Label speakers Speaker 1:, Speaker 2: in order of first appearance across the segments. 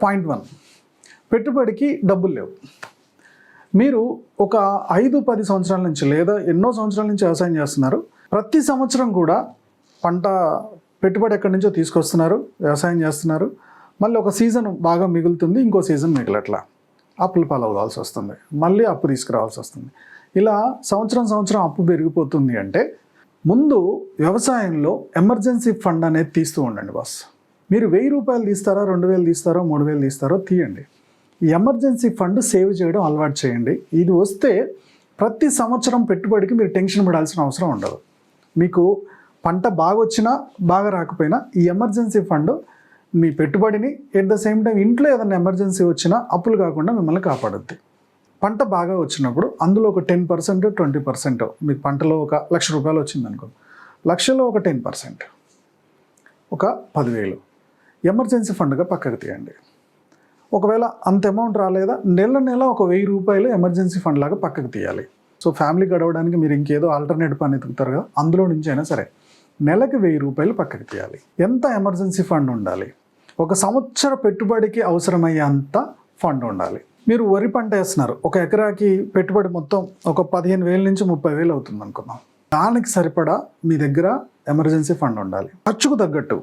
Speaker 1: Point 1 పెట్టుబడికి డబ్బులు లేవు. మీరు ఒక 5-10 సంవత్సరాల నుంచి లేదా ఎన్నో సంవత్సరాల నుంచి వ్యవసాయం చేస్తున్నారు. ప్రతి సంవత్సరం కూడా పంట పెట్టుబడి ఎక్కడి నుంచో తీసుకొస్తున్నారు, వ్యవసాయం చేస్తున్నారు. మళ్ళీ ఒక సీజన్ బాగా మిగులుతుంది, ఇంకో సీజన్ మిగలట్లా, అప్పులు పాలవ్వాల్సి వస్తుంది, మళ్ళీ అప్పు తీసుకురావాల్సి వస్తుంది. ఇలా సంవత్సరం అప్పు పెరిగిపోతుంది. అంటే ముందు వ్యవసాయంలో ఎమర్జెన్సీ ఫండ్ అనేది తీస్తూ ఉండండి బాస్. మీరు 1000 రూపాయలు తీస్తారో, 2000 తీస్తారో, 3000 తీస్తారో తీయండి. ఈ ఎమర్జెన్సీ ఫండ్ సేవ్ చేయడం అలవాటు చేయండి. ఇది వస్తే ప్రతి సంవత్సరం పెట్టుబడికి మీరు టెన్షన్ పడాల్సిన అవసరం ఉండదు. మీకు పంట బాగా వచ్చినా బాగా రాకపోయినా ఈ ఎమర్జెన్సీ ఫండ్ మీ పెట్టుబడిని ఎట్ ద సేమ్ టైం ఇంట్లో ఏదైనా ఎమర్జెన్సీ వచ్చినా అప్పులు కాకుండా మిమ్మల్ని కాపాడుద్ది. పంట బాగా వచ్చినప్పుడు అందులో ఒక 10%, 20% మీకు పంటలో ఒక 1,00,000 రూపాయలు వచ్చింది అనుకో, 1,00,000లో ఒక 10%, ఒక 10,000 ఎమర్జెన్సీ ఫండ్గా పక్కకు తీయండి. ఒకవేళ అంత అమౌంట్ రాలేదా, నెల ఒక 1,000 రూపాయలు ఎమర్జెన్సీ ఫండ్ లాగా పక్కకు తీయాలి. సో ఫ్యామిలీ గడవడానికి మీరు ఇంకేదో ఆల్టర్నేట్ పని ఎత్తుకుతారు కదా, అందులో నుంచి అయినా సరే నెలకి 1,000 రూపాయలు పక్కకు తీయాలి. ఎంత ఎమర్జెన్సీ ఫండ్ ఉండాలి? ఒక సంవత్సర పెట్టుబడికి అవసరమయ్యేంత ఫండ్ ఉండాలి. మీరు వరి పంట వేస్తున్నారు, ఒక ఎకరాకి పెట్టుబడి మొత్తం ఒక 15,000 నుంచి 30,000 అవుతుంది అనుకుందాం. దానికి సరిపడా మీ దగ్గర ఎమర్జెన్సీ ఫండ్ ఉండాలి. ఖర్చుకు తగ్గట్టు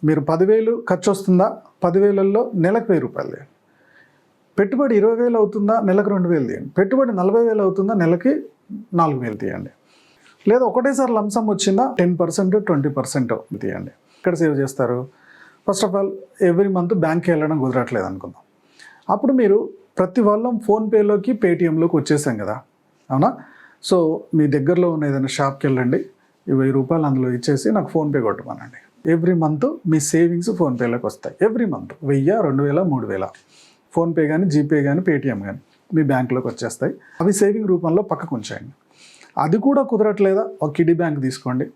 Speaker 1: మీరు 10,000 ఖర్చు వస్తుందా, 10,000లో నెలకు 1,000 రూపాయలు తీయండి. పెట్టుబడి 20,000 అవుతుందా, నెలకు 2,000 తీయండి. పెట్టుబడి 40,000 అవుతుందా, నెలకి 4,000 తీయండి. లేదా ఒకటేసారి లంసమ్ వచ్చిందా 10%, 20% తీయండి. ఇక్కడ సేవ్ చేస్తారు. First of all every month బ్యాంక్కి వెళ్ళడం కుదరట్లేదు అనుకుందాం. అప్పుడు మీరు ప్రతి వాళ్ళం ఫోన్పేలోకి, పేటిఎంలోకి వచ్చేసాం కదా, అవునా? సో మీ దగ్గరలో ఉన్న ఏదైనా షాప్కి వెళ్ళండి, 1,000 రూపాయలు అందులో ఇచ్చేసి నాకు ఫోన్పే కొట్టమనండి. ఎవ్రీ మంత్ మీ సేవింగ్స్ ఫోన్పేలోకి వస్తాయి. ఎవ్రీ మంత్ 1,000, 2,000, 3,000 ఫోన్పే కానీ, జీపే కానీ, పేటిఎం కానీ మీ బ్యాంకులోకి వచ్చేస్తాయి. అవి సేవింగ్ రూపంలో పక్కకు ఉంచేయండి. అది కూడా కుదరట్లేదా, ఒక కిడీ బ్యాంక్ తీసుకోండి.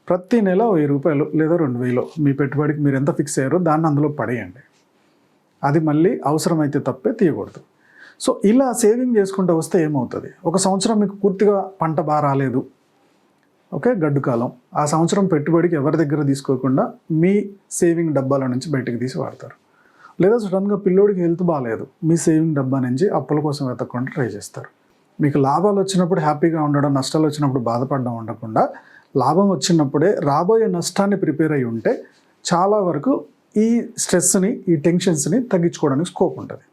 Speaker 1: ప్రతి నెల 1,000 రూపాయలు లేదా 2,000 మీ పెట్టుబడికి మీరు ఎంత ఫిక్స్ అయ్యారో దాన్ని అందులో పడేయండి. అది మళ్ళీ అవసరమైతే తప్పే తీయకూడదు. సో ఇలా సేవింగ్ చేసుకుంటూ వస్తే ఏమవుతుంది, ఒక సంవత్సరం మీకు పూర్తిగా పంట బాగా రాలేదు, ఓకే, గడ్డు కాలం, ఆ సంవత్సరం పెట్టుబడికి ఎవరి దగ్గర తీసుకోకుండా మీ సేవింగ్ డబ్బాల నుంచి బయటకు తీసి వాడతారు. లేదా సడన్గా పిల్లోడికి హెల్త్ బాగాలేదు, మీ సేవింగ్ డబ్బా నుంచి అప్పుల కోసం వెతకకుండా ట్రై చేస్తారు. మీకు లాభాలు వచ్చినప్పుడు హ్యాపీగా ఉండడం, నష్టాలు వచ్చినప్పుడు బాధపడడం ఉండకుండా లాభం వచ్చినప్పుడే రాబోయే నష్టాన్ని ప్రిపేర్ అయ్యి ఉంటే చాలా వరకు ఈ స్ట్రెస్ని, ఈ టెన్షన్స్ని తగ్గించుకోవడానికి స్కోప్ ఉంటుంది.